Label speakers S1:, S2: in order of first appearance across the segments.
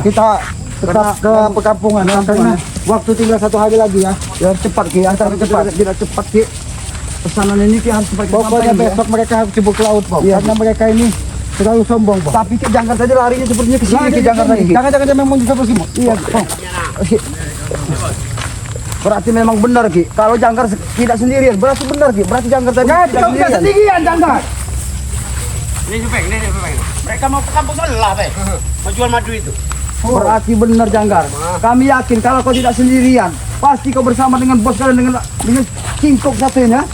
S1: Kita tetap ke perkampungan karena waktu tinggal 1 hari lagi ya. Biar cepat Ki, antara cepat tidak cepat Ki. Pesanan ini Ki harus cepat. Pokoknya besok mereka harus cebur ke laut, Bang. Karena mereka ini terlalu sombong, Bang. Tapi Ki jangan tadi larinya sepertinya ke sini Ki, jangan tadi. Jangan memang bisa bersimo. Iya, Bang. Berarti memang benar Ki. Kalau Jangkar tidak sendirian, berarti benar Ki. Berarti Jangkar tadi tidak sendirian Jangkar.
S2: Ini Supeng. Mereka mau ke kampung sebelah, Pak. Mau jual madu itu.
S1: Berarti benar Jangkar. Kami yakin kalau kau tidak sendirian, pasti kau bersama dengan bos kalian dengan cingkok satu ini ya.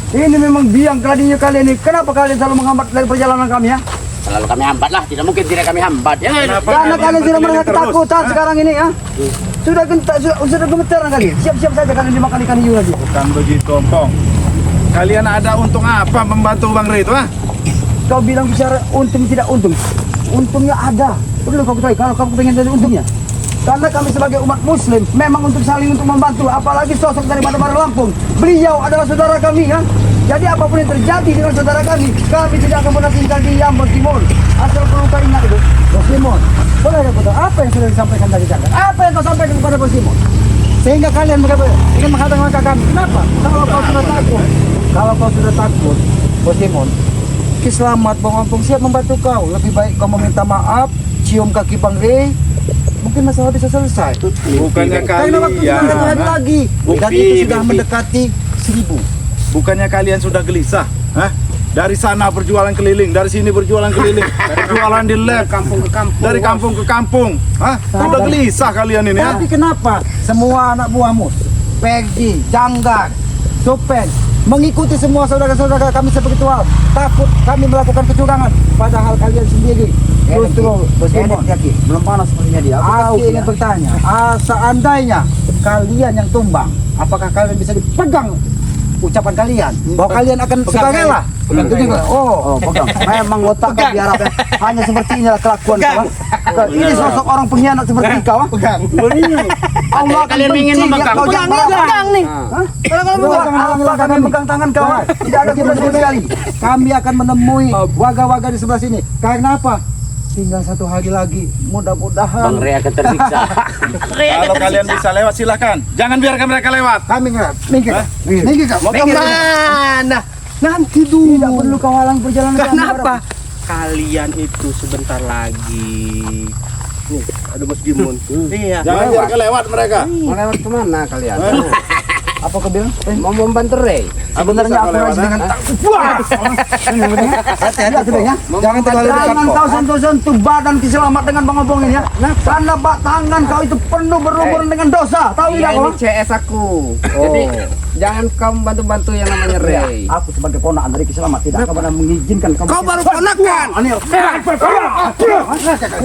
S1: Ini memang biang keladinya kalian ini. Kenapa kalian selalu menghambat dari perjalanan kami ya?
S2: Selalu kami hambat lah, tidak mungkin tidak kami hambat. Ya,
S1: karena kalian sudah merasa ketakutan sekarang ini ya. Sudah gemetaran kali. Siap-siap saja kalian dimakan ikan hiu lagi.
S3: Bukan begitu, Ompong. Kalian ada untung apa membantu Bang Re itu, ah?
S1: Kau bilang bicara untung tidak untung. Untungnya ada. Perlu kau ketahui kalau kamu pengen dari untungnya. Karena kami sebagai umat muslim memang untuk saling untuk membantu, apalagi sosok dari Bandar Lampung. Beliau adalah saudara kami ya. Jadi apapun yang terjadi dengan saudara kami tidak akan pernah tinggal diam, Bos Timon. Asal perlu kau ingat itu, Bos Timon. Boleh ya, betul. Apa yang sudah disampaikan tadi Jangkar? Apa yang kau sampaikan kepada Bos Timon? Sehingga kalian ingin menghadang langkah kami. Kenapa? Kalau kau sudah takut, Bos Timon, selamat Bang Ompong siap membantu kau. Lebih baik kau meminta maaf, cium kaki Bang Re. Mungkin masalah bisa selesai.
S3: Bukannya
S1: Karena waktu
S3: kalian
S1: lagi dan itu sudah mendekati 1000.
S3: Bukannya kalian sudah gelisah, hah? Dari sana berjualan keliling, dari sini berjualan keliling, jualan di lab, dari kampung ke kampung, hah? Sudah gelisah kalian ini,
S1: Tapi kenapa semua anak buahmu, Peggy, Janggar, Supeng, mengikuti semua saudara-saudara kami sebegitu hal? Takut kami melakukan kecurangan, padahal kalian sendiri justru belum panas sepertinya dia. Aku ingin bertanya, seandainya kalian yang tumbang, apakah kalian bisa dipegang ucapan kalian bahwa kalian akan suka rela? Pegang. Memang otak kau biar apa? Hanya seperti inilah kelakuan kau. Ini sosok orang pengkhianat seperti kau. Pegang. Allah
S2: kalian ingin memegang.
S1: Pegang nih. Kalau kalian pegang tangan kau, tidak ada kita sekali. Kami akan menemui warga-warga di sebelah sini. Karena apa? Tinggal 1 hari lagi, mudah-mudahan
S2: Bang Re akan tersiksa.
S3: Kalau kalian bisa lewat silakan. Jangan biarkan mereka lewat.
S1: kami nggak minggir kau.
S4: Mau kemana? Nanti dulu.
S1: Tidak perlu kau halang perjalanan kami.
S4: Kenapa? Kalian itu sebentar lagi. Nih, ada Bos Dimon. Iya.
S3: Jangan biarkan lewat mereka.
S4: Mau lewat kemana kalian?
S1: Apa kau bilang?
S4: Mau membantu Re.
S1: Sebenarnya aku lagi dengan hati-hati sudah ya. Jangan terlalu dekat kau. Jangan kau sentuh-sentuh badan Kiselamat dengan Bang Obong ini ya. Karena tangan kau itu penuh berlumuran dengan dosa. Tahu tidak kau?
S4: Ini CS aku. Jadi jangan kau bantu-bantu yang namanya Re.
S1: Aku sebagai ponakan dari Kiselamat tidak akan pernah mengizinkan kamu.
S4: Kau baru ponakan.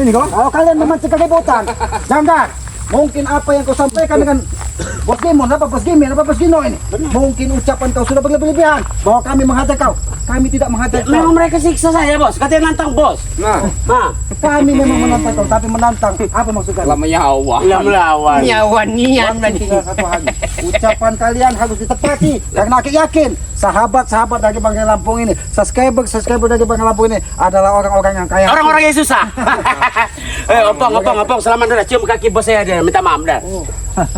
S1: Ini kau. Kalau kalian memancing keributan, jangan. Mungkin apa yang kau sampaikan dengan Bos Dimon, Bos Gimin, Bos Gino ini, mungkin ucapan kau sudah berlebihan bahwa kami menghajar kau. Kami tidak menghajar kau.
S2: Memang mereka siksa saya, Bos. Katanya nantang, Bos.
S4: Nah,
S1: Kami memang menantang kau, tapi menantang apa maksudnya?
S4: melawan.
S2: Melawan.
S4: Nyawan niat
S1: Kami tinggal 1 hari. Ucapan kalian harus ditepati karena aku yakin sahabat-sahabat dari Bang Lampung ini, subscriber dari Bang Lampung ini adalah orang-orang yang kaya.
S2: Orang-orang yang susah. Opong, selamat dah. Cium kaki bos saya dia. Minta maaf dah.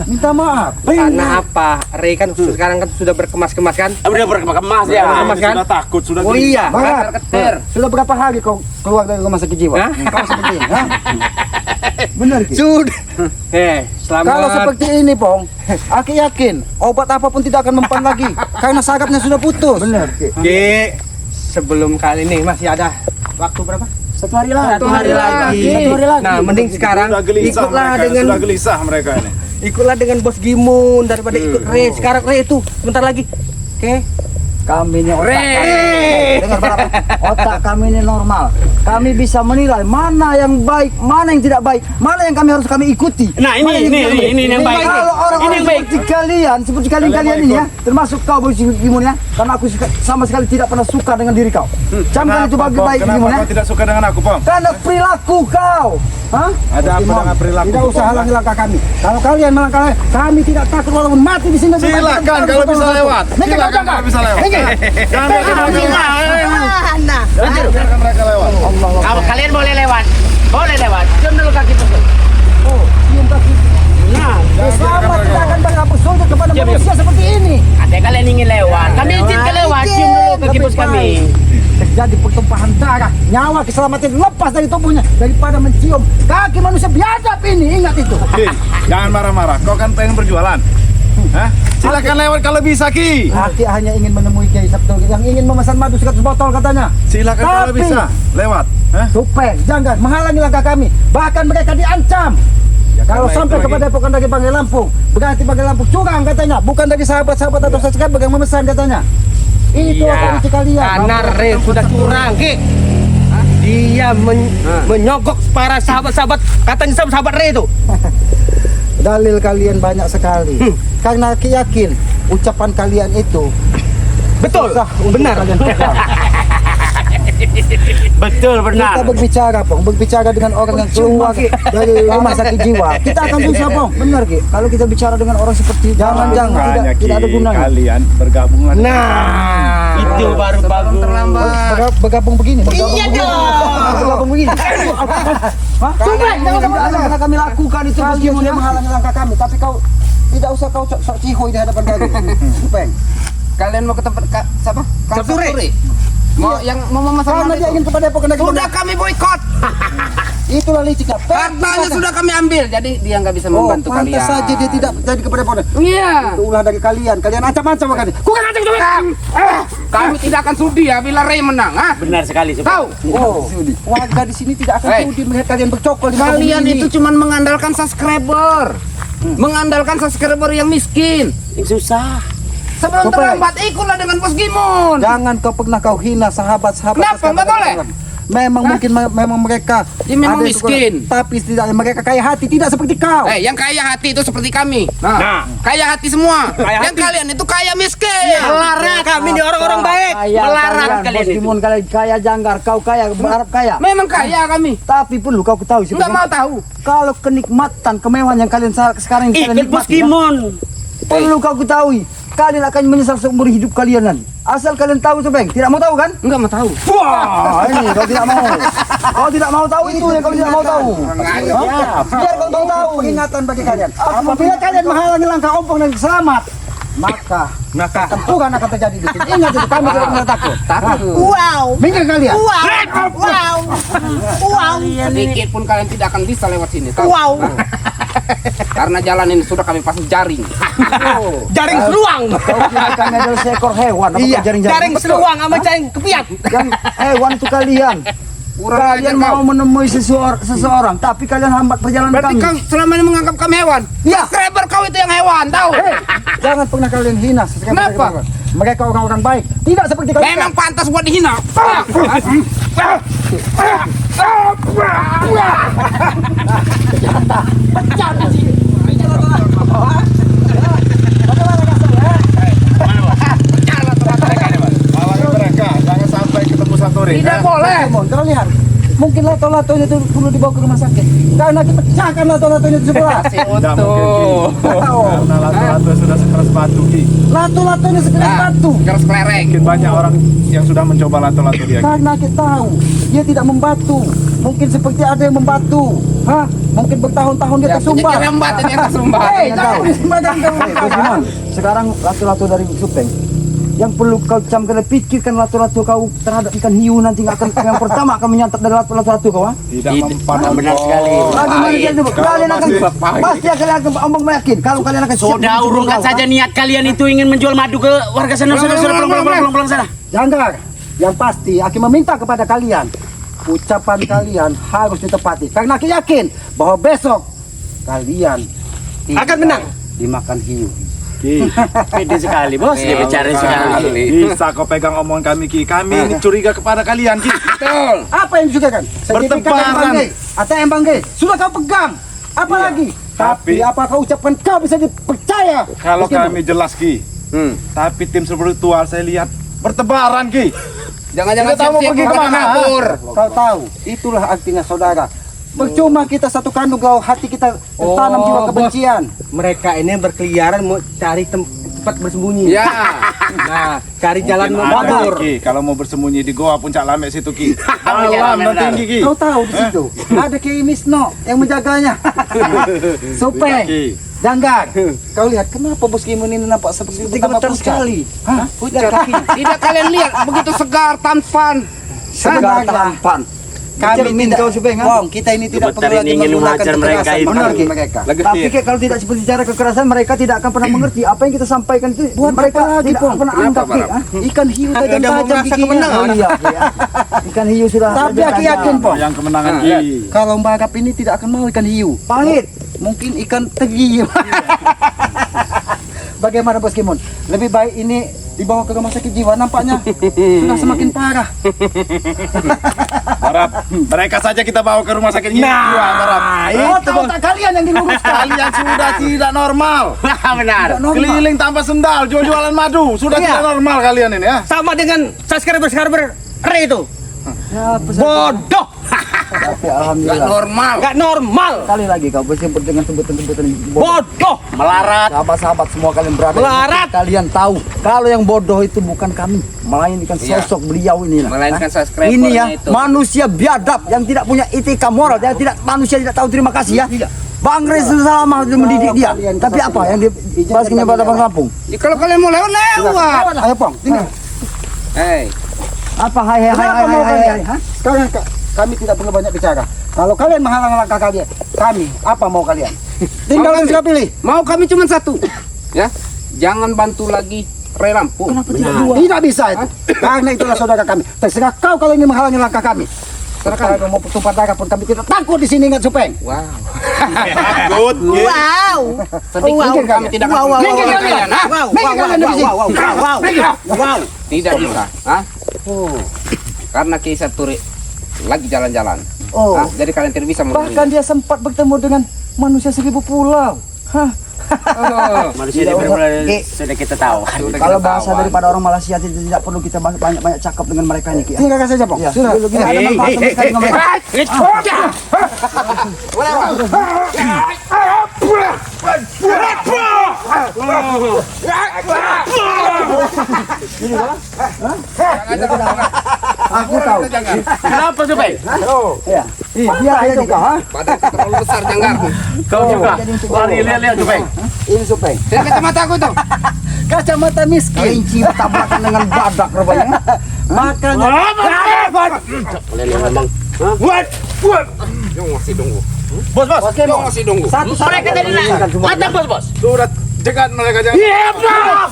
S1: Minta maaf.
S4: Karena apa? Re kan sekarang kan sudah berkemas-kemas kan?
S2: Udah berkemas dia.
S4: Berkemas kan?
S3: Sudah takut, sudah
S4: Oh
S3: gelisah.
S4: iya,
S1: Barat,
S4: keter.
S1: sudah berapa hari kau keluar dari rumah sakit jiwa? Kau seperti ini, ha? Benar Ki?
S4: Sudah. Selamat.
S1: Kalau seperti ini, Pong, aku yakin obat apapun tidak akan mempan lagi karena sarafnya sudah putus. Benar Ki?
S4: Ki, sebelum kali ini masih ada waktu berapa?
S1: 1 hari lagi.
S4: 1 hari lagi.
S1: 1 hari lagi.
S4: Nah, mending sekarang
S3: Sudah gelisah
S4: ikutlah
S3: mereka,
S4: dengan
S3: sudah gelisah mereka ini.
S4: ikutlah dengan Bos Gimun daripada ikut Re. Sekarang Re itu sebentar lagi. Oke.
S1: Kami ini otak
S4: Re.
S1: kami. Dengar berapa? Otak kami ini normal. Kami bisa menilai mana yang baik, mana yang tidak baik, mana yang kami ikuti.
S2: Nah, ini yang baik.
S1: Kalau orang-orang seperti kalian ini ya, termasuk kau Bos Gimun ya, karena aku sama sekali tidak pernah suka dengan diri kau. Camkan itu bagi baik Gimun ya.
S3: Kenapa kau tidak suka dengan aku, Pong?
S1: Karena perilaku kau. Hah?
S3: Ada apa dengan perilaku?
S1: Tidak usah halangi langkah kami. Kalau kalian melangkah, kami tidak takut walaupun mati di sini.
S3: Silakan kalau bisa lewat. Silakan kalau bisa lewat. Jangan biarkan mereka lewat.
S2: Nah.
S3: Jangan biarkan mereka lewat.
S2: Kalian boleh lewat. Boleh lewat. Cium dulu kaki bos.
S1: Oh, cium kaki.
S2: Nah,
S1: Sama tidak akan berhapus sujud kepada
S2: Diam,
S1: manusia seperti ini.
S2: ada kalian ingin lewat. Kami izin ke lewat. Cium dulu kaki bos kami.
S1: Terjadi pertumpahan darah, nyawa keselamatan lepas dari tubuhnya daripada mencium kaki manusia biadab ini. Ingat itu.
S3: Ki, jangan marah-marah. Kau kan pengen berjualan. Hah? Silakan lewat kalau bisa, Ki.
S1: Aki hanya ingin menemui Kiai Sabtu yang ingin memesan madu 100 botol katanya.
S3: Silakan kalau
S1: Tapi-
S3: bisa. Lewat. Hah?
S1: Supeng, jangan menghalangi langkah kami. Bahkan mereka diancam. Kalau
S3: karena
S1: sampai
S3: itu
S1: kepada bukan dari Banggai Lampung, berarti Banggai Lampung curang katanya, bukan dari sahabat-sahabat atau subscriber yang memesan katanya. Itu kondisi kalian.
S4: Karena Re sudah curang, Ki. Dia menyogok para sahabat-sahabat, katanya sahabat Re itu.
S1: Dalil kalian banyak sekali. Karena Aki yakin ucapan kalian itu
S4: Betul,
S1: susah untuk
S4: benar.
S1: kalian pegang.
S2: Betul
S1: Kita berbicara, Pong, berbicara dengan orang yang keluar dari rumah sakit jiwa. Kita akan susah, Pong. Benar, Ki. Kalau kita bicara dengan orang seperti jangan
S3: Makanya, Ki,
S1: tidak ada gunanya.
S3: kalian bergabung.
S4: Nah,
S2: itu baru bagus.
S1: Bergabung begini.
S2: Iya dong.
S1: Bergabung begini. Hah? Supeng, jangan pernah kami lakukan itu meskipun dia menghalangi langkah kami. Tapi kau tidak usah kau sok cihoy di hadapan kami. Supeng.
S5: Kalian mau ke tempat siapa? Kang
S4: Sapture.
S5: Sapture. Mau yang mau memesan
S1: Karena
S5: madu
S1: dia
S5: itu.
S1: ingin kepada pokok
S5: Sudah kami boykot.
S1: Itulah liciknya.
S5: Hartanya sudah kami ambil. Jadi dia nggak bisa membantu
S1: pantas
S5: kalian.
S1: saja dia tidak jadi kepada pokok.
S5: Iya.
S1: Itu ulah dari kalian. Kalian ancam-ancam kan?
S5: Bukan aja gitu. Kami tidak akan sudi ya bila Ray menang, ah.
S2: Benar sekali. Supeng.
S5: Tahu?
S1: Oh, warga di sini tidak akan
S5: Hei.
S1: sudi melihat kalian bercokol di muka
S5: Kalian
S1: bumi ini.
S5: itu cuma mengandalkan subscriber. Mengandalkan subscriber yang miskin.
S2: Yang susah.
S5: Sebelum
S1: Supeng.
S5: terlambat ikutlah dengan Bos Gimun.
S1: Jangan kau hina sahabat-sahabat.
S5: Kenapa?
S1: sahabat-
S5: Betul, ya?
S1: Memang mungkin memang mereka
S5: Ya, memang
S1: ada
S5: miskin.
S1: tapi tidak mereka kaya hati, tidak seperti kau.
S5: Yang kaya hati itu seperti kami. Nah, kaya hati semua. Yang kalian itu kaya miskin.
S2: Melarat.
S4: kami ini orang-orang baik.
S2: Melarat kalian itu.
S1: Bos kalian kaya janggar, kau kaya berharap kaya.
S5: Memang kaya kami.
S1: Tapi perlu kau ketahui sih.
S5: Nggak mau tahu.
S1: Kalau kenikmatan, kemewahan yang kalian sekarang
S2: Ikut
S1: kalian
S2: bos
S1: nikmati, ya,
S2: Kimon.
S1: perlu kau ketahui. Kalian akan menyesal seumur hidup kalian nanti. Asal kalian tahu, Supeng. Tidak mau tahu kan?
S5: Enggak mau tahu.
S1: Wah, ini kau tidak mau. Kau tidak mau tahu itu yang kau tidak mau tahu. Hah? Biar kau tahu ingatan bagi kalian. Apabila kalian menghalangi langkah ompong dan selamat, maka tempuran akan terjadi di sini. Ingat itu, kami tidak pernah takut.
S5: Takut.
S1: Wow. Minggir kalian.
S5: Sedikit pun kalian tidak akan bisa lewat sini. Tahu? Karena jalan ini sudah kami pasang jaring.
S4: Jaring seruang.
S1: Kau kira kami adalah seekor hewan. Apa
S4: Iya,
S1: kau jaring-jaring?
S4: jaring seruang sama jaring kepiak.
S1: Yang hewan itu kalian.
S5: Kurang
S1: Kalian
S5: ajar
S1: mau
S5: kau.
S1: menemui seseorang, tapi kalian hambat perjalanan
S5: Berarti
S1: kami.
S5: kau selama ini menganggap kami hewan.
S1: Iya.
S5: Subscriber kau itu yang hewan, tahu?
S1: Jangan pernah kalian hina sesekali.
S5: Kenapa?
S1: Mereka orang-orang baik, tidak seperti kalian.
S5: Memang pantas buat dihina.
S3: Halangi mereka. Jangan sampai ketemu satu ring.
S5: Tidak boleh.
S1: Kau lihat, mungkin lato-latonya itu perlu dibawa ke rumah sakit. Karena kita pecahkan lato-latonya itu sebelah.
S3: Tidak mungkin, Ki. Karena lato-lato sudah sekeras batu, Ki.
S1: Lato-latonya sekedar batu.
S5: Keras kelereng.
S3: Mungkin banyak orang yang sudah mencoba lato-lato dia, Ki.
S1: Karena kita tahu dia tidak membatu. Mungkin seperti ada yang membatu. Hah? Mungkin bertahun-tahun dia
S5: Ya,
S1: tersumbat.
S5: penyakit rembat ini yang tersumbat.
S1: Hei, jangan disembahkan kau. Sekarang lato-lato dari Supeng. Yang perlu kau camkan, pikirkan lato-lato kau terhadap ikan hiu nanti nggak akan yang pertama akan menyantap dari lato-lato kau.
S3: Tidak mempan.
S2: Benar sekali.
S1: Bagaimana jadi? Kalian akan pasti kalian akan ombong meyakin kalau kalian akan siap.
S2: Sudah urungkan saja niat kalian itu ingin menjual madu ke warga sana. Sudah pulang sana.
S1: Janggar, yang pasti Aki meminta kepada kalian, ucapan kalian harus ditepati. Karena Aki yakin bahwa besok kalian
S4: Akan menang.
S1: dimakan hiu.
S3: Ki,
S2: Pede sekali bos, dia bicara sekali.
S3: bisa kau pegang omongan kami, Ki. Kami ini curiga kepada kalian, Ki.
S5: Betul.
S1: Apa yang disukakan? Sertifikat
S3: Bertebaran.
S1: yang bangke, ATM bangke, sudah kau pegang. Apa
S3: Iya.
S1: lagi? Tapi
S3: Tapi-
S1: apa kau ucapkan kau bisa dipercaya?
S3: Kalau
S1: Meskipun-
S3: kami jelas, Ki. Tapi tim spiritual saya lihat bertebaran, Ki.
S5: Jangan-jangan
S3: Kita mau
S5: siap-siap
S3: pergi
S5: mau
S3: kemana?
S5: kabur.
S1: Kau tahu, itulah artinya saudara. Percuma kita satu kandung kau hati kita tertanam jiwa
S4: Oh,
S1: kebencian.
S4: Mereka ini berkeliaran mau cari tempat bersembunyi.
S5: Ya.
S4: Nah, cari jalan
S3: Mungkin
S4: mundur.
S3: ada, Ki, kalau mau bersembunyi di goa puncak Lamek situ Ki.
S2: Iya,
S3: Malam dan
S2: benar.
S3: tinggi Ki.
S1: Kau tahu di situ ada Kiai Misno yang menjaganya. Supeng,
S3: Ki.
S1: Janggar. Kau lihat kenapa bos Kimun ini nampak seperti
S5: 3 meter sekali.
S1: Hah?
S5: Pucat. Tidak kalian lihat begitu segar, tampan.
S1: Segar tampan. Kami minta kau Supeng,
S5: Bong, kita ini tidak
S2: Sebentar
S5: perlu lagi
S2: ini ingin
S5: menggunakan
S2: menghajar mereka
S5: kekerasan
S2: itu.
S1: Benar, Ki.
S5: mereka.
S1: Tapi Ki, kalau tidak seperti cara kekerasan mereka tidak akan pernah mengerti apa yang kita sampaikan itu.
S5: Buat
S1: mereka
S5: apa lagi,
S1: tidak
S5: Pong?
S1: pernah
S5: Kenapa,
S1: anggap Ki.
S5: Barab?
S1: ah.
S5: Ikan hiu
S4: Ada
S5: tajam
S4: mau
S5: tajam
S4: merasa
S5: giginya.
S4: kemenangan.
S1: Oh iya, Ki, ya. Ikan hiu sudah.
S5: Tapi
S1: tajam.
S5: aku yakin, Pong.
S3: Yang kemenangan
S5: Ah,
S3: Ki.
S5: lihat. Kalau Mbak Agap ini tidak akan mau ikan hiu.
S1: Pahit.
S5: Mungkin ikan tegi.
S1: Bagaimana Bos Kimun? Lebih baik ini dibawa ke rumah sakit jiwa, nampaknya sudah semakin parah.
S3: Barab, mereka saja kita bawa ke rumah sakit jiwa, Barab.
S1: Oh, tahu tak kalian yang diluruskan?
S3: Kalian sudah tidak normal.
S2: Benar.
S3: Keliling tanpa sendal, jual-jualan madu. Sudah tidak normal kalian ini ya.
S4: Sama dengan subscriber Ray itu.
S1: Ya,
S4: Bodoh.
S1: tapi
S5: Gak
S1: alhamdulillah.
S5: normal.
S4: Gak normal.
S1: Sekali lagi kau bersebut dengan sebutan-sebutan
S4: Bodoh.
S2: Melarat.
S1: sahabat-sahabat semua kalian berada.
S4: Melarat.
S1: Kalian tahu kalau yang bodoh itu bukan kami, melainkan
S5: Iya.
S1: sosok beliau ini.
S5: Melainkan
S1: Hah?
S5: subscribernya
S1: Ini ya
S5: itu.
S1: manusia biadab yang tidak punya etika moral, yang tidak manusia tidak tahu terima kasih ya. Bang Rizal Salamah itu mendidik dia. Tapi apa yang dibahasnya pada Bang Lampung?
S5: Ya, kalau kalian mau lewat.
S1: Ayo Pong, tinggal.
S5: Hei,
S1: Apa hai. Hah?
S6: Sekarang kami tidak perlu banyak bicara. Kalau kalian menghalang langkah kalian, kami apa mau kalian? Tinggal
S5: Mau
S6: tinggal pilih.
S5: mau kami cuma satu. Ya, jangan bantu lagi Ray Lampung.
S6: Tidak bisa itu. Karena itulah saudara kami. Terserah kau kalau ingin menghalangi langkah kami. Serahkan kau mau tumpah darah pun kami tidak takut di sini, ingat Supeng.
S5: Wow.
S3: Good. Ki.
S5: Sedikit kami tidak akan
S6: Minggir kalian. Minggir kalian dari sini.
S5: Wow. Tidak bisa. Hah? Karena Kisah Turi lagi jalan-jalan.
S1: Oh.
S5: Hah? Jadi kalian tidak bisa menemui.
S6: Bahkan dia sempat bertemu dengan manusia 1000 pulau. Hah?
S5: Oh,
S2: Manusia di berbeda sudah kita tahu.
S5: sudah
S1: Kalau
S5: kita
S1: bahasa
S5: tahu.
S1: daripada orang Malaysia tidak perlu kita banyak-banyak cakap dengan mereka ini. Ki, ya.
S6: Tinggalkan saja, Pong.
S1: Ya,
S6: Sudah.
S1: dulu kita ada manfaat sama sekali dengan mereka. Aku tahu.
S2: Kenapa Supeng?
S1: Ya. Dia itu kau, ha?
S5: Badan terlalu besar Janggar.
S2: Kau juga. Lari lihat Supeng.
S1: Ini Supeng.
S5: Lihat kacamata aku tuh.
S6: Kacamata miskin.
S1: Kelinci bertabrakan dengan badak rupanya.
S6: Makanya
S2: Kalian yang memang.
S5: Yang masih nunggu.
S3: Bos, bos.
S5: Yang masih nunggu.
S2: Mereka tadi nak. Mata bos.
S3: Sudah cegat mereka jangan.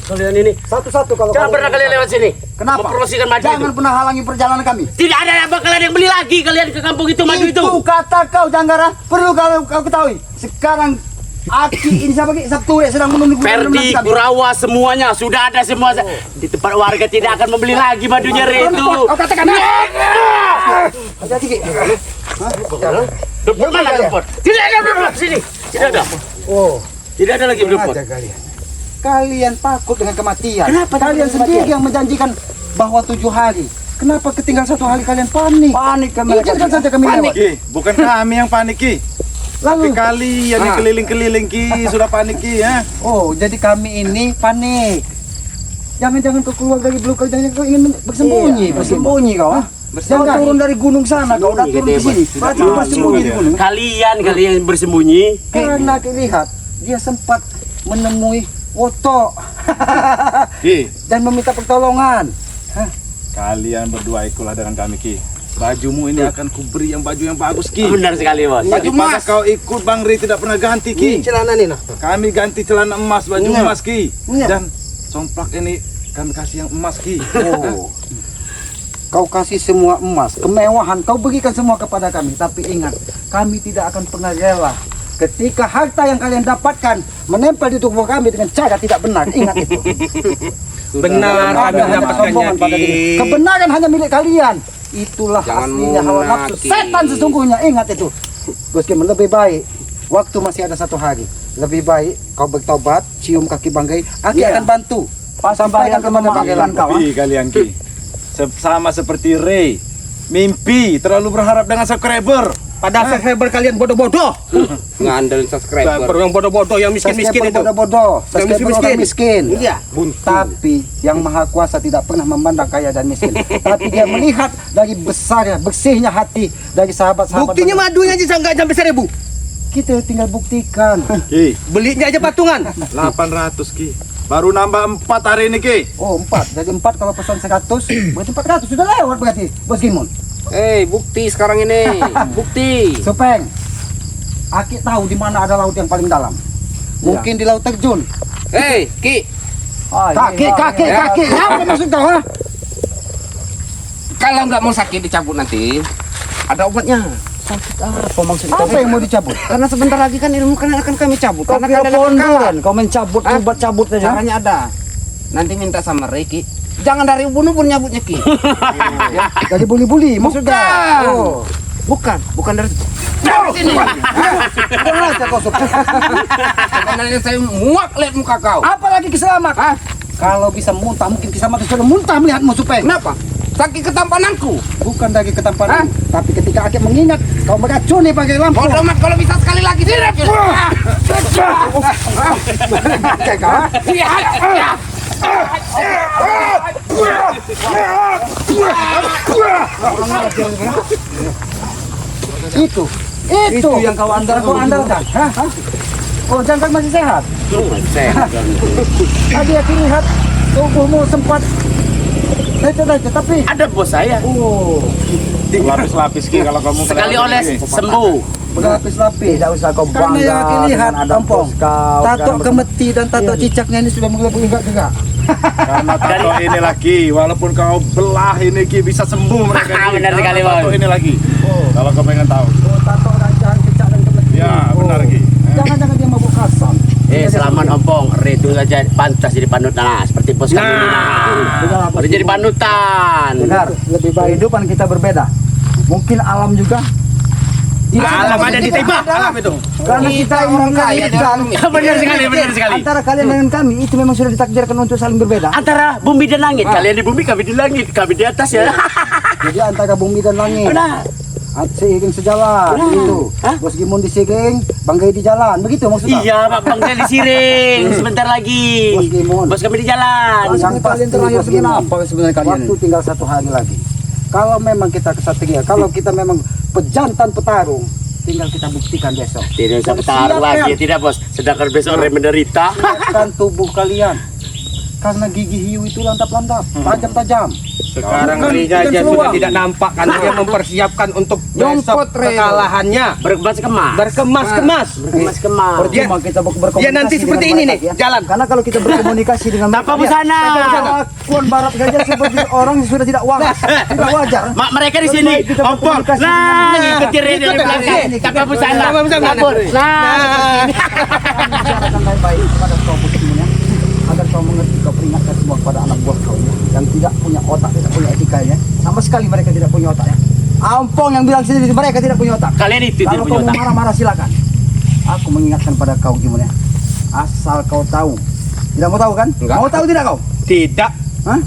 S2: Kalian ini.
S1: Satu-satu kalau
S2: Jangan pernah kalian lewat sini.
S1: Kenapa?
S2: Mempromosikan madu
S1: Jangan
S2: itu.
S1: pernah halangi perjalanan kami.
S2: Tidak ada bakalan yang beli lagi kalian ke kampung itu madu itu.
S1: Kata kau Janggara, perlu kau ketahui. Sekarang Aki ini siapa Ki? Sabtu sedang menunggu
S2: Ferdi, Kurawa semuanya sudah ada semua. Di tempat warga tidak akan membeli lagi madunya itu.
S5: Kau katakan
S1: Hati-hati Ki.
S2: Dempet mana dempet? Tidak ada dempet sini. Tidak ada.
S6: Oh,
S2: Tidak ada lagi dempet.
S6: aja kalian. Kalian takut dengan kematian.
S1: Kenapa takut
S6: Kalian
S1: dengan
S6: sendiri
S1: kematian?
S6: yang menjanjikan bahwa 7 hari. Kenapa ketinggal 1 hari kalian panik?
S1: Panik kami.
S6: Izinkan saja kami lewat.
S3: Ki, bukan kami yang panik Ki. Tapi
S6: Lalu,
S3: kalian yang keliling-keliling Ki sudah panik Ki ya.
S6: oh jadi kami ini panik. Jangan-jangan kau keluar dari blok, jangan kau ingin bersembunyi.
S1: Bersembunyi kau, ha? Kau turun dari gunung sana, kau udah turun ke sini. Berarti kau pasti sembunyi di gunung.
S2: Kalian bersembunyi.
S6: Karena lihat dia sempat menemui Woto
S3: Ki,
S6: dan meminta pertolongan.
S3: kalian berdua ikutlah dengan kami Ki. Bajumu ini akan kuberi yang baju yang bagus Ki.
S2: Benar sekali bos.
S5: Baju
S3: Daripada
S5: emas.
S3: kau ikut Bang Ri tidak pernah ganti Ki.
S4: Celana nih nah.
S3: Kami ganti celana emas, baju
S6: Iya.
S3: emas Ki.
S6: Iya.
S3: Dan somplak ini kami kasih yang emas Ki.
S6: Oh. Kau kasih semua emas, kemewahan, kau berikan semua kepada kami. Tapi ingat, kami tidak akan pernah rela ketika harta yang kalian dapatkan menempel di tubuh kami dengan cara tidak benar. Ingat itu.
S4: Benar kami
S6: Ada hanya
S4: mendapatkannya
S6: kesombongan pada diri.
S4: Ki.
S6: Kebenaran hanya milik kalian. Itulah
S5: Jangan
S6: aslinya hawa
S5: muna,
S6: nafsu
S5: Ki.
S6: setan sesungguhnya. Ingat itu. Bos Kim, lebih baik waktu masih ada 1 hari. Lebih baik kau bertobat, cium kaki Banggai. Aki
S1: Iya.
S6: akan bantu.
S1: Sampaikan ke memaafkan kau, ha?
S3: Ki kalian Ki. Sama seperti Ray. Mimpi terlalu berharap dengan subscriber.
S4: Padahal subscriber kalian bodoh-bodoh.
S5: Ngandelin subscriber.
S4: Subscriber yang bodoh-bodoh, yang miskin-miskin itu.
S6: bodoh-bodoh, subscriber orang miskin.
S4: Iya.
S6: Tapi yang maha kuasa tidak pernah memandang kaya dan miskin. Tapi dia melihat dari besarnya, bersihnya hati dari sahabat-sahabat.
S4: Buktinya madunya aja nggak sampai 1.000.
S6: Kita tinggal buktikan.
S3: Ki,
S4: Belinya aja patungan.
S3: 800 Ki. Baru nambah 4 hari ini Ki.
S6: Oh 4, jadi 4 kalau pesan 100, berarti 400 sudah lewat berarti, Bos Gimun.
S5: Bukti sekarang ini. Bukti.
S6: Supeng, Aki tahu di mana ada laut yang paling dalam. Mungkin di laut terjun.
S5: Ki.
S6: Kaki. Apa maksud kau? Ha?
S5: Kalau nggak mau sakit dicabut nanti, ada obatnya.
S1: Apa maksudnya?
S6: Apa yang mau dicabut?
S5: Karena sebentar lagi kan ilmu kalian akan kami cabut.
S1: Kau
S5: Karena
S1: kira
S5: kalian akan kalah.
S1: pondoran, kau mencabut
S5: Hah?
S1: obat cabut aja.
S5: Caranya ada. Nanti minta sama Reki. Jangan dari ubun-ubun nyabutnya Ki.
S6: Jadi buli-buli maksudnya.
S5: Bukan.
S6: Oh.
S5: Bukan dari sini.
S6: Jangan aja kau Supeng.
S5: Karena saya muak lihat muka kau.
S6: Apalagi kiselamat.
S5: Hah?
S6: Kalau bisa muntah, mungkin kiselamat sudah muntah melihatmu Supeng.
S5: Kenapa? Saking ketampananku.
S6: Bukan dari ketampanan, tapi ketika Aki mengingat kau meracuni pakai lampu.
S5: Bodoh amat kalau bisa sekali lagi diracun.
S6: Pakai kau. Ha? Itu yang kau andalkan. Hah? Oh, jangan masih sehat. Tadi Aki lihat tubuhmu sempat lecet-lecet, tapi
S2: Ada bos saya.
S6: oh,
S3: Lapis-lapis Ki kalau kamu
S2: Sekali
S3: kelihatan,
S2: oles
S3: Ki.
S2: sembuh.
S6: berlapis-lapis.
S1: Tidak usah kau
S6: Karena
S1: bangga
S6: yang Aki lihat,
S1: dengan ada
S6: Ampong,
S1: bos kau.
S6: tato
S1: Sekarang
S6: kemeti dan tato cicaknya ini sudah mulai bergerak-gerak.
S3: Karena tato ini lagi, walaupun kau belah ini Ki bisa sembuh mereka Ki.
S2: Benar sekali,
S3: Karena tato
S2: Bang.
S3: ini lagi. Kalau kau pengen tahu.
S6: Oh, tato rancangan cicak dan kemeti.
S3: Ya, benar Ki.
S6: Jangan-jangan dia mabuk kasam.
S2: Selamat Ompong, itu saja pantas jadi panutan seperti bos kami ini. Udah jadi panutan.
S1: Benar, lebih baik kehidupan kita berbeda. Mungkin alam juga.
S2: Alam ada di tiba, alam itu.
S1: Karena kita orang kaya dan
S2: Benar sekali.
S1: antara kalian dengan kami itu memang sudah ditakdirkan untuk saling berbeda.
S2: Antara bumi dan langit, kalian di bumi, kami di langit, kami di atas ya.
S6: Jadi antara bumi dan langit.
S2: Benar.
S6: Seiring sejalan itu. Bos Gimun di Siging, Bang Gai di jalan. Begitu maksudnya?
S2: Iya, Pak Bang di siring. Sebentar lagi.
S6: Bos Gimun.
S2: Bos kami di jalan.
S6: Yang pasti
S1: terakhir
S6: Bos Gimun,
S1: apa sebenarnya kalian?
S6: waktu tinggal 1 hari lagi. Kalau memang kita kesatria, kalau kita memang pejantan petarung, tinggal kita buktikan besok.
S2: Tidak usah
S6: Dan
S2: bertaruh
S6: siapkan-
S2: lagi, tidak bos. Sedangkan besok Rem menderita.
S6: siapkan tubuh kalian. Karena gigi hiu itu lantap-lantap, tajam-tajam.
S4: Sekarang
S6: Bukan,
S4: Rija
S6: bukan
S4: aja
S6: seluang.
S4: sudah tidak nampak karena dia mempersiapkan untuk besok
S5: Nyompot, Re.
S4: kekalahannya.
S2: Berkemas-kemas.
S4: Berkemas-kemas.
S2: Berkemas-kemas.
S1: Percuma kita berkomunikasi.
S4: Dia nanti seperti
S1: dengan
S4: ini
S1: mereka,
S4: nih,
S1: ya.
S4: jalan.
S1: Karena kalau kita berkomunikasi dengan
S2: Tanpa
S1: mereka,
S2: busana.
S1: Kelakuan barat saja seperti orang yang sudah tidak waras, tidak wajar.
S2: Mereka di sini.
S1: Lebih baik kita
S2: Ompong.
S1: berkomunikasi
S2: Nah,
S1: dengan mereka.
S2: ikuti Rem dari belakang. Tanpa busana.
S4: Tanpa busana.
S2: Kabur. Nah,
S1: Bicarakan baik-baik kepada kau Buktinya, agar kau mengerti, kau peringatkan semua kepada anak buah kau ya, yang tidak punya otak, tidak punya etika ya. Sama sekali mereka tidak punya otak ya. Ampong yang bilang sendiri mereka tidak punya otak.
S2: kalian itu tidak
S1: Kalau
S2: punya
S1: kau mau
S2: otak.
S1: marah-marah silakan. Aku mengingatkan pada kau gimana? Asal kau tahu. Tidak mau tahu kan?
S5: Enggak.
S1: Mau tahu tidak kau?
S4: Tidak.
S1: Hah?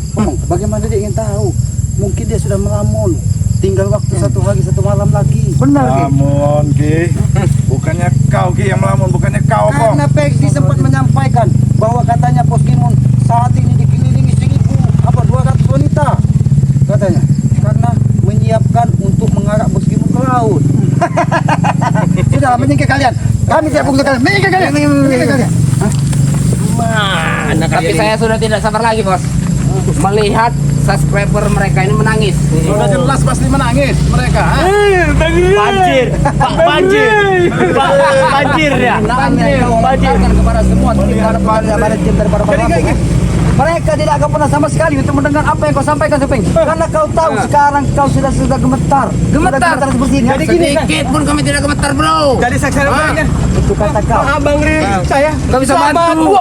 S6: Bagaimana dia ingin tahu? Mungkin dia sudah melamun. Tinggal waktu 1 hari 1 malam lagi.
S1: Benar Ki.
S3: Melamun Ki. Bukannya kau Ki yang melamun, bukannya kau Pong.
S6: Karena Peggy sempat menyampaikan bahwa katanya Bos Gimun saat ini dikelilingi 200 wanita. Katanya. Karena menyiapkan untuk mengarak Bos Gimun ke laut. Sudah menyingkir kalian. Kami tidak pukul kalian. Menyingkir kalian. Menyingkir kalian.
S4: Mana
S5: Tapi
S4: kalian
S5: saya sudah tidak sabar lagi bos. Melihat subscriber mereka ini menangis.
S3: Sudah jelas pasti menangis mereka. Ha?
S2: Banjir. Pak banjir. Pak banjir ya.
S1: Kau mengajarkan kepada semua pada tim daripada Bapak. Mereka tidak akan pernah sama sekali untuk mendengar apa yang kau sampaikan, Supeng. Karena kau tahu sekarang kau sudah gemetar. Sudah gemetar seperti ini.
S4: Jadi gini,
S5: Sedikit pun kami tidak gemetar bro.
S4: Jadi subscribernya
S1: Itu kata kau.
S4: Abang Ri, saya
S5: Gak bisa bantu.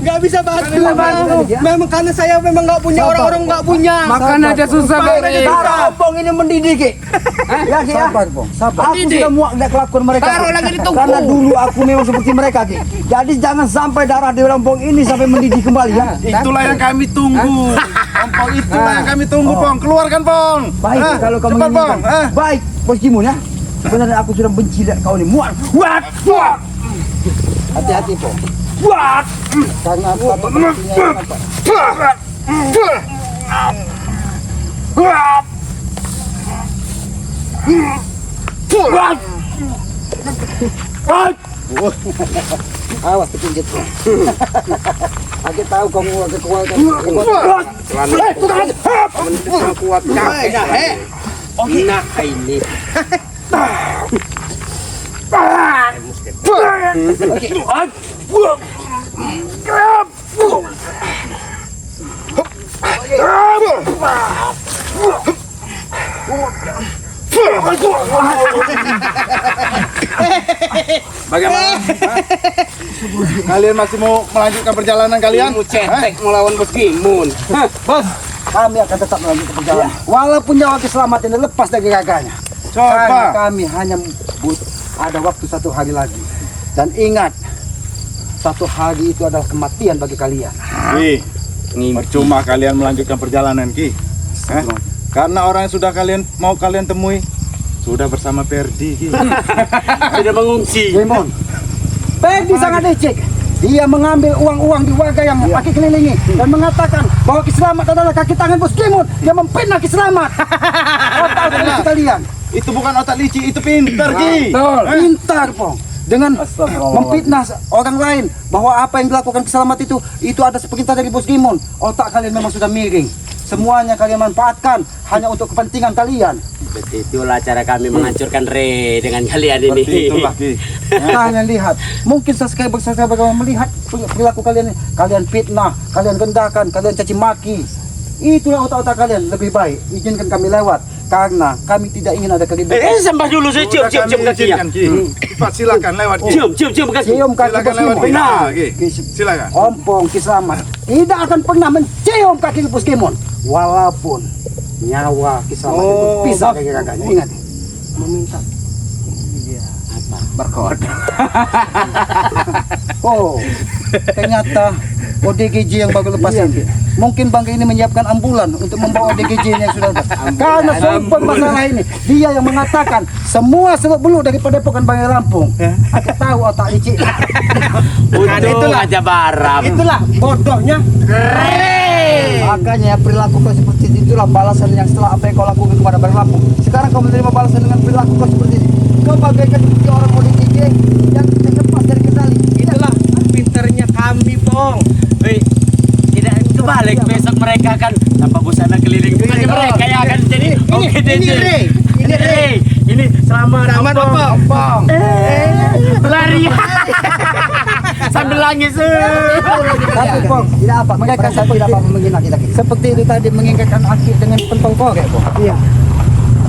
S4: Nggak bisa bantu,
S1: Nggak
S4: Bang.
S1: bantu, ya.
S4: Memang karena saya memang nggak punya,
S1: Sabar.
S4: orang-orang nggak punya.
S5: Makan aja susah Bang Re.
S1: Cara Opong ini mendidik, Ki. Ya, Ki, ya.
S6: Sabar, Bang. Sabar.
S1: Aku sudah muak dengan kelakuan mereka.
S5: Taruh
S1: Ki.
S5: lagi di tungku.
S1: Karena dulu aku memang seperti mereka, Ki. Jadi jangan sampai darah di Lampung ini sampai mendidih kembali, ya.
S3: Itulah yang kami tunggu. Pong, itulah yang kami tunggu, Pong. Keluarkan, Pong.
S1: Baik,
S3: Hah?
S1: kalau kamu
S3: Cepat,
S1: menginginkan.
S3: Pong.
S1: Baik, Bos Jimun, ya. Sebenarnya aku sudah benci lihat kau ini. Muak. Wah.
S6: Hati-hati, Pong.
S1: Wah.
S6: Karena apa? Awas kepinjit, Pong. Aku tahu kamu agak kuat.
S5: Kuat capek. Nah ini.
S3: Bagaimana? Kalian masih mau melanjutkan perjalanan kalian?
S5: Mau cetek melawan Bos Gimun.
S6: Bos, kami akan tetap melanjutkan perjalanan. Walaupun nyawa keselamatan ini lepas dari gaganya. Karena
S3: Coba.
S6: kami hanya ada waktu 1 hari lagi. Dan ingat, 1 hari itu adalah kematian bagi kalian.
S3: Ki, percuma kalian melanjutkan perjalanan, Ki. Karena orang yang sudah mau kalian temui sudah bersama Perdi, Ki.
S2: Sudah mengungsi.
S6: Demon, Perdi sangat licik. Dia mengambil uang-uang di warga yang Aki kelilingi dan mengatakan bahwa Kiselamat adalah kaki tangan Bos Gimun yang memfitnah Kiselamat. Otak licik kalian.
S3: Itu bukan otak licik, itu pintar, Ki.
S6: Pintar, Pong. Dengan memfitnah orang lain bahwa apa yang dilakukan Kiselamat itu ada seperintah dari Bos Gimun. Otak kalian memang sudah miring. Semuanya kalian manfaatkan hanya untuk kepentingan kalian.
S2: Itulah cara kami menghancurkan Re dengan kalian ini.
S3: Seperti itulah, Ki.
S6: Kalian lihat, mungkin subscriber melihat perilaku kalian ini. Kalian fitnah, kalian rendahkan, kalian caci maki. Itulah otak-otak kalian. Lebih baik izinkan kami lewat karena kami tidak ingin ada keributan.
S2: Sembah dulu saya cium
S3: Sudah
S2: cium
S3: kami
S2: kakinya.
S3: izinkan, Ki. Cepat silakan lewat, Ki.
S2: Cium kaki.
S6: Cium kaki
S3: Silakan
S6: Bos
S3: lewat,
S6: Gimun.
S3: Ki. Ki. Silakan.
S6: Ompong Kiselamat tidak akan pernah mencium kaki Bos Gimun walaupun nyawa Kiselamat itu
S3: Oh,
S6: bisa
S3: Bos.
S6: dari gaganya. Ingat,
S4: Meminta.
S5: Berkor.
S6: oh ternyata ODGJ yang baru lepas ini. Mungkin bangga ini menyiapkan ambulan untuk membawa ODGJ yang sudah ada. Karena sumber masalah ini dia yang mengatakan semua seluk beluk dari Padepokan Banggai Lampung. Aku tahu otak licik.
S2: Untung aja barang.
S4: Itulah bodohnya.
S1: Makanya perilaku kau seperti itulah balasan yang setelah apa yang kau lakukan kepada Bang Lampung. Sekarang kau menerima balasan dengan perilaku kau seperti ini. Kau bagaikan seperti orang ODGJ yang terlepas dari kendali.
S4: Itulah pinternya kami, Pong.
S2: Tidak kebalik besok mereka akan tanpa busana keliling. Bukannya mereka yang akan jadi
S4: ini Re.
S2: Ini Re. Ini selamat
S4: Opong.
S2: Lari. Sambil nangis.
S1: Tapi Pong, tidak apa. Mereka tidak apa menghina kita.
S6: Seperti itu tadi mengingatkan Aki dengan pentol korek, Bos.
S1: Iya.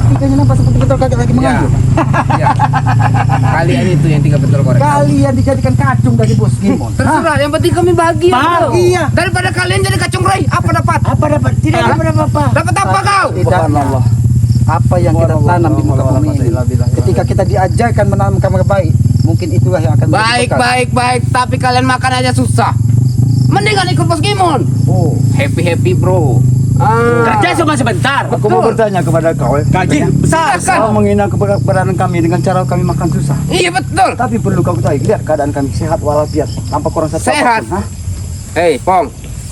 S6: Ikannya nampak seperti pentol korek lagi mengayu.
S5: Ya. Kalian itu yang 3 betul korek.
S6: Kalian dijadikan kacung dari Bos Gimun.
S5: Terserah, yang penting kami bahagia.
S2: Tahu.
S5: Iya. Daripada kalian jadi kacung Ray, apa dapat?
S1: Apa dapat? Tidak dapat apa-apa.
S5: Dapat apa kau?
S6: Tidak. Apa yang kita tanam di muka bumi ini. Ketika kita diajarkan menanam kamar baik, mungkin itulah yang akan menjadi bekal.
S5: Baik. Tapi kalian makan aja susah. Mendingan ikut Bos Gimun.
S6: Oh,
S5: Happy bro.
S2: Kerja cuma sebentar.
S1: Aku mau bertanya kepada kau.
S2: Gaji besar.
S1: Kau menghina keberadaan kami dengan cara kami makan susah.
S5: Iya betul.
S1: Tapi perlu kau ketahui, lihat keadaan kami sehat walafiat, tanpa kurang satu
S5: Sehat.
S1: apapun, hah?
S5: Hei, Pong.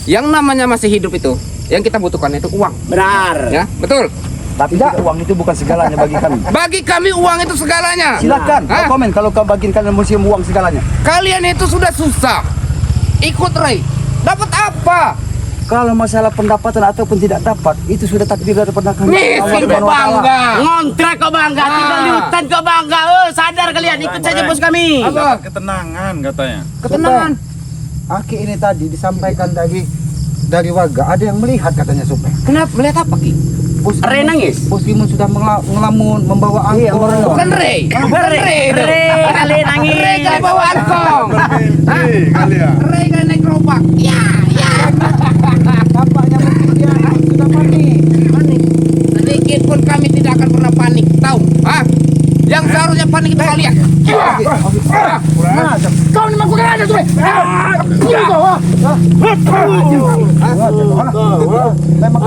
S5: Yang namanya masih hidup itu, yang kita butuhkan itu uang.
S2: Benar.
S5: Ya, betul.
S1: Tapi uang itu bukan segalanya bagi kami.
S5: Bagi kami uang itu segalanya.
S1: Silakan,
S5: Hah?
S1: kau komen kalau kau bagiin kalian museum uang segalanya.
S5: Kalian itu sudah susah. Ikut Ray. Dapat apa?
S1: Kalau masalah pendapatan ataupun tidak dapat, itu sudah takdir daripada kami.
S5: Miskin kok bangga.
S2: Ngontrak kok bangga, tinggal di hutan kok bangga. Sadar kalian, ikut saja bos kami.
S5: Apa?
S3: Ketenangan katanya.
S5: Ketenangan.
S6: Aki ini tadi disampaikan dari warga, ada yang melihat katanya Supeng.
S5: Kenapa? Melihat apa, Ki?
S6: Bos
S2: Ray nangis.
S6: Bos Gimun sudah ngelamun, membawa angkor.
S5: Bukan Ray. Bukan Ray.
S2: Ray kali nangis.
S5: Ray kali bawa angkong.
S3: Bermimpi kalian.
S5: Ray kali naik gerobak. Ya, ya.
S6: Nampaknya mungkin dia sudah panik.
S5: Sedikit pun kami tidak akan pernah panik, tahu? Hah? Yang seharusnya panik itu kalian.
S1: Kau ni mampu kan ada tu.
S6: Memang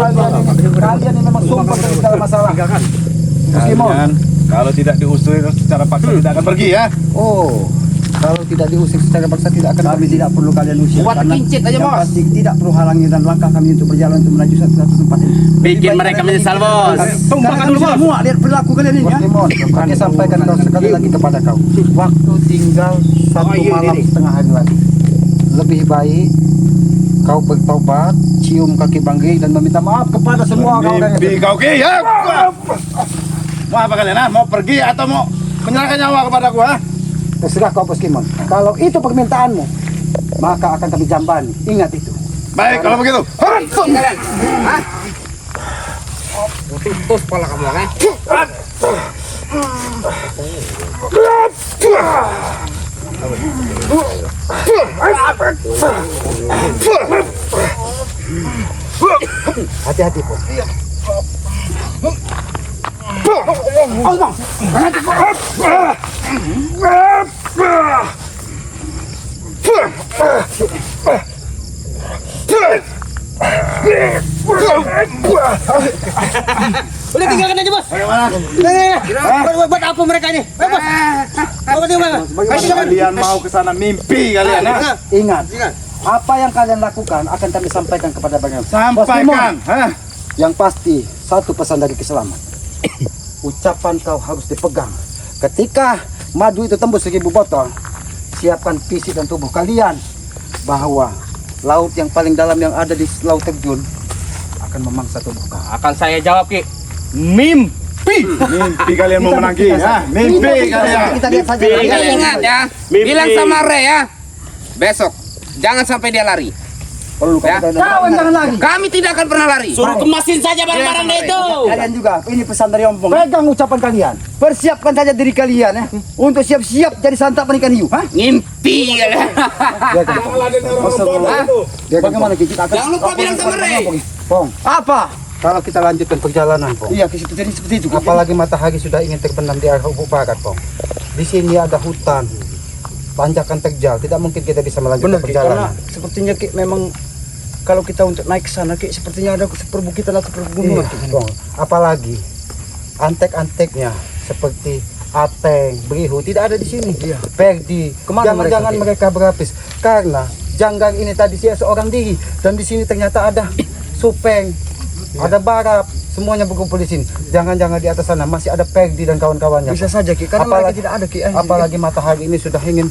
S6: kalian ini memang sumpah dari segala masalah.
S3: Kalian kalau tidak diusir secara paksa tidak akan pergi ya.
S6: Oh, kalau tidak diusir secara paksa tidak akan.
S1: Kami tidak perlu kalian usir.
S5: Buat
S1: karena
S5: kincit aja,
S1: yang
S5: Bos.
S1: pasti tidak perlu halangi dan langkah kami untuk berjalan untuk menuju satu tempat ini.
S2: Bikin mereka menyesal, Bos.
S1: Tunggu dulu bos. Semua lihat perilaku kalian ini
S6: Bos
S1: ya.
S6: Limon, kami sampaikan kau sekali lagi kepada kau. Waktu tinggal 1 malam setengah hari lagi. Lebih baik kau bertobat, cium kaki Banggi dan meminta maaf kepada semua orang-orang
S3: Mimpi
S6: yang
S3: kau ki ya. Mau apa kalian? Mau pergi atau mau menyerahkan nyawa kepadaku?
S6: terserah kau Bos Limon. Kalau itu permintaanmu, maka akan kami jambani. Ingat itu.
S3: Baik kalau begitu.
S5: Kalian. Hah? Tutus kepala kamu, kan?
S6: Hati-hati Bos.
S4: Udah tinggalkan aja bos.
S3: Bagaimana?
S4: Buat apa mereka ini? Bos. Bawa dia mana?
S3: Kalian mau ke sana mimpi kalian ya?
S6: Ingat, apa yang kalian lakukan akan kami sampaikan kepada Bang Bos Limon,
S3: Sampaikan. Hah?
S6: yang pasti satu pesan dari keselamat. Ucapan kau harus dipegang. Ketika madu itu tembus 1000 botol, siapkan fisik dan tubuh kalian bahwa laut yang paling dalam yang ada di laut terjun akan memangsa tubuh kau.
S4: Akan saya jawab ki. Mimpi.
S3: Mimpi kalian mau menang ki ya? Mimpi kalian.
S6: Kita lihat saja.
S5: Kalian ingat ya. Bilang sama Ray ya. Besok jangan sampai dia lari.
S6: Perlu
S5: Ya.
S6: kau jangan lari.
S5: Kami tidak akan pernah lari.
S2: Suruh kemasin saja barang-barang itu.
S1: Kalian juga, ini pesan dari Ompong.
S6: Pegang ucapan kalian.
S1: Persiapkan saja diri kalian ya untuk siap-siap jadi santapan ikan hiu. Hah?
S5: Ngimpi kalian.
S1: Bagaimana kita akan?
S5: Jangan lupa bilang sama Ray.
S6: Pong,
S1: Apa?
S6: kalau kita lanjutkan perjalanan, Pong.
S1: Iya, ke situ jadi seperti itu.
S6: Apalagi matahari sudah ingin terbenam di arah ufuk barat, Pong. Di sini ada hutan, tanjakan terjal. Tidak mungkin kita bisa melanjutkan
S1: Benar Ki, karena
S6: perjalanan.
S1: sepertinya Ki memang kalau kita untuk naik ke sana Ki sepertinya ada perbukitan atau pergunungan Ki.
S6: Pong, apalagi antek-anteknya seperti ateng, berihu tidak ada di sini.
S1: Iya.
S6: Perdi,
S1: Kemana
S6: jangan-jangan
S1: mereka,
S6: mereka berlapis karena janggang ini tadi dia seorang diri dan di sini ternyata ada supeng, ada barap, semuanya berkumpul di sini. Jangan-jangan di atas sana masih ada Perdi dan kawan-kawannya.
S1: Bisa saja Ki, karena mereka tidak ada Ki.
S6: Apalagi matahari ini sudah ingin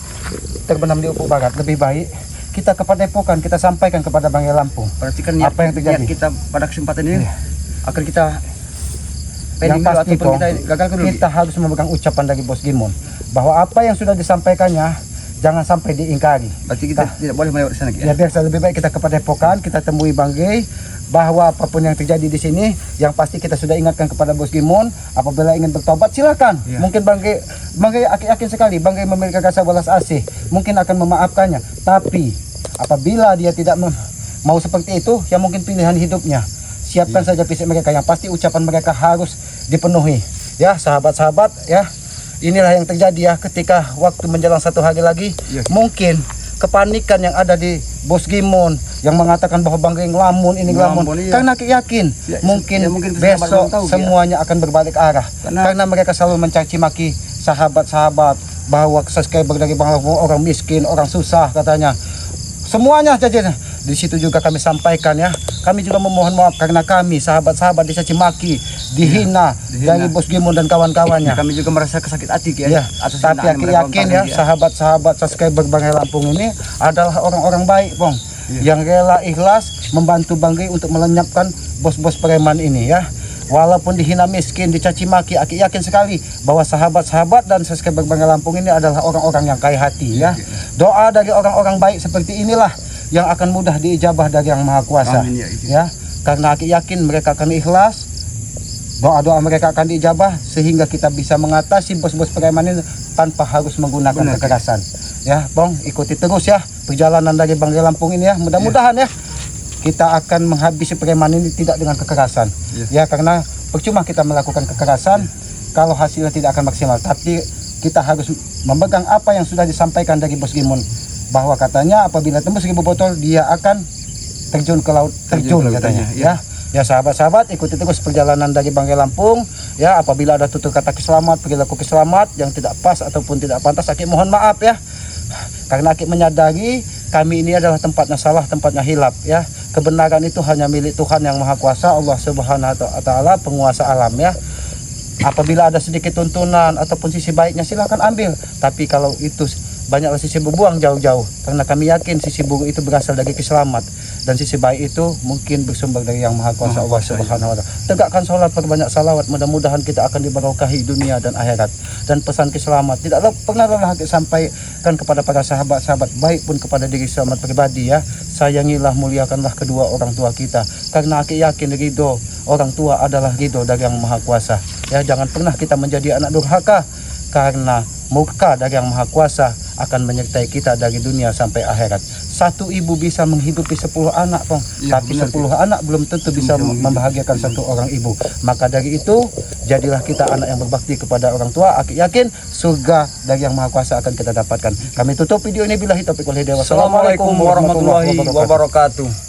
S6: terbenam di ufuk barat. Lebih baik kita ke Padepokan, kita sampaikan kepada Bang Lampung.
S1: berarti kan
S6: Apa yang terjadi?
S1: niat kita pada kesempatan ini akan kita
S6: Yang
S1: pending dulu
S6: pasti,
S1: ataupun
S6: Pong,
S1: kita gagalkan dulu.
S6: kita harus memegang ucapan dari Bos Gimon bahwa apa yang sudah disampaikannya jangan sampai diingkari.
S1: Berarti kita tidak boleh melewati sana Ki.
S6: Ya biasa lebih baik kita ke Padepokan, kita temui Bang Gey bahwa apapun yang terjadi di sini, yang pasti kita sudah ingatkan kepada Bos Gimon apabila ingin bertobat silakan.
S1: Iya.
S6: Mungkin Bang Gey yakin sekali Bang Gey memiliki rasa balas asih, mungkin akan memaafkannya. Tapi apabila dia tidak mau seperti itu, ya mungkin pilihan hidupnya. Siapkan saja fisik mereka, yang pasti ucapan mereka harus dipenuhi. Ya sahabat-sahabat ya, inilah yang terjadi ya ketika waktu menjelang 1 hari lagi.
S1: Iya.
S6: Mungkin kepanikan yang ada di Bos Gimon yang mengatakan bahwa Bang Gey ngelamun ini ngelamun,
S1: Ngelamun, iya.
S6: karena aku yakin
S1: Ya,
S6: mungkin,
S1: ya, mungkin kesabaran
S6: besok
S1: tahu,
S6: semuanya akan berbalik arah
S1: Karena-
S6: karena mereka selalu mencaci maki sahabat-sahabat bahwa subscriber dari Bang Lampung orang miskin, orang susah katanya. Semuanya jadi di situ juga kami sampaikan ya. Kami juga memohon maaf karena kami sahabat-sahabat dicaci maki, dihina dari Bos Gimon dan kawan-kawannya.
S1: Kami juga merasa kesakit hati Ki
S6: Ya,
S1: atas
S6: tapi
S1: hinaan
S6: aku
S1: mereka
S6: yakin
S1: lontarkan,
S6: ya
S1: Ki,
S6: sahabat-sahabat subscriber Bang Lampung ini adalah orang-orang baik, Pong. Yang rela ikhlas membantu Bang Gey untuk melenyapkan bos-bos preman ini ya. Walaupun dihina miskin, dicaci maki, aku yakin sekali bahwa sahabat-sahabat dan subscriber Bang Lampung ini adalah orang-orang yang kaya hati ya. Doa dari orang-orang baik seperti inilah yang akan mudah diijabah dari Yang Maha Kuasa.
S1: Amin, ya, itu.
S6: Ya, karena aku yakin mereka akan ikhlas. Doa-doa mereka akan diijabah sehingga kita bisa mengatasi bos-bos preman ini tanpa harus menggunakan
S1: Benar,
S6: kekerasan. Ya, Bang, ikuti terus ya perjalanan dari Banggai Lampung ini ya. Mudah-mudahan ya kita akan menghabisi preman ini tidak dengan kekerasan. Ya, karena percuma kita melakukan kekerasan kalau hasilnya tidak akan maksimal. Tapi kita harus memegang apa yang sudah disampaikan dari Bos Gimun, bahwa katanya apabila tembus 1000 botol dia akan terjun ke laut, terjun katanya ya. Ya sahabat-sahabat, ikuti terus perjalanan dari Banggai Lampung ya. Apabila ada tutur kata keselamat, perilaku keselamat yang tidak pas ataupun tidak pantas, Aki mohon maaf ya. Karena Aki menyadari kami ini adalah tempatnya salah, tempatnya hilap ya. Kebenaran itu hanya milik Tuhan yang Maha Kuasa, Allah Subhanahu wa taala, penguasa alam ya. Apabila ada sedikit tuntunan ataupun sisi baiknya silakan ambil, tapi kalau itu banyaklah sisi buang jauh-jauh, karena kami yakin sisi buruk itu berasal dari keselamat dan sisi baik itu mungkin bersumber dari yang Maha Kuasa Allah Subhanahu wa taala. Tegakkan sholat, perbanyak salawat, mudah-mudahan kita akan diberkahi dunia dan akhirat. Dan pesan keselamat tidak pernah lelah sampaikan kepada para sahabat-sahabat, baik pun kepada diri selamat pribadi ya. Sayangilah, muliakanlah kedua orang tua kita, karena Aki yakin ridho orang tua adalah ridho dari yang Maha Kuasa ya. Jangan pernah kita menjadi anak durhaka, karena murka dari yang Maha Kuasa akan menyertai kita dari dunia sampai akhirat. Satu ibu bisa menghidupi 10 anak, tapi 10 anak belum tentu bisa membahagiakan satu orang ibu. Maka dari itu, jadilah kita anak yang berbakti kepada orang tua. Aki yakin surga dari yang Maha Kuasa akan kita dapatkan. Kami tutup video ini billahi taufiq wal hidayah. Wassalamualaikum warahmatullahi wabarakatuh.